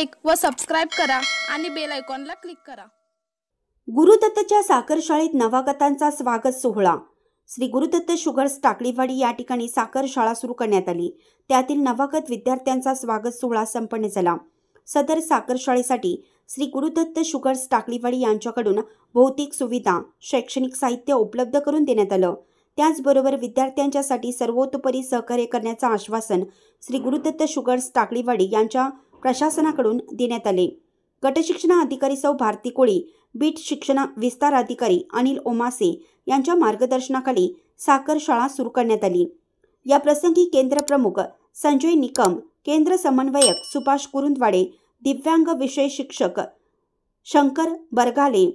Like व subscribe करा आणि बेल आयकॉनला क्लिक करा। गुरुदत्तच्या साखर शाळेत नवागतांचा स्वागत सोहळा। श्री गुरुदत्त शुगर्स टाकळीवाडी या ठिकाणी साखर शाळा सुरू करण्यात आली। त्यातील नवागत विद्यार्थ्यांचा स्वागत सोहळा संपन्न झाला। सदर साखर शाळेसाठी श्री गुरुदत्त शुगर्स टाकळीवाडी यांच्याकडून भौतिक सुविधा, शैक्षणिक साहित्य उपलब्ध करून देण्यात आलं। त्याचबरोबर विद्यार्थ्यांच्यासाठी सर्वतोपरी सहकार्य करण्याचं आश्वासन श्री गुरुदत्त शुगर्स टाकळीवाडी यांच्या प्रशासनाकडून देण्यात आले। गटशिक्षण अधिकारी सौ भारती कोळी, बीट शिक्षण विस्तार अधिकारी अनिल ओमासे यांच्या मार्गदर्शनाखाली साखर शाळा सुरू करण्यात आली। या प्रसंगी केंद्र प्रमुख संजय निकम, केंद्र समन्वयक सुभाष कुरुंदवाडे, दिव्यांग विषय शिक्षक शंकर बरगाले,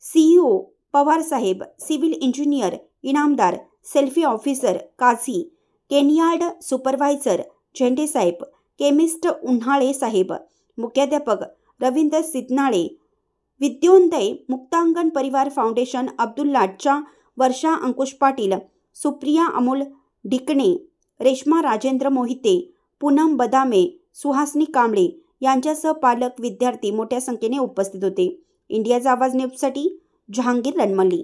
सीईओ पवार साहेब, civil engineer Inamdar, selfie officer Kazi, केनियार्ड सुपरवायझर झेंडे साहेब, केमिस्ट उन्हाळे साहेब, मुख्याध्यापक रवींद्र सिद्धनाळे, विद्योदय मुक्तांगण परिवार फाउंडेशन अब्दुल लाटच्या वर्षा अंकुश पाटील, सुप्रिया अमोल ढिकणे, रेश्मा राजेंद्र मोहिते, पूनम बदामे, सुहासनी कांबळे यांच्यासह पालक, विद्यार्थी मोठ्या संख्येने उपस्थित होते। इंडियाचा आवाज न्यूजसाठी जहांगीर रणमल्ली।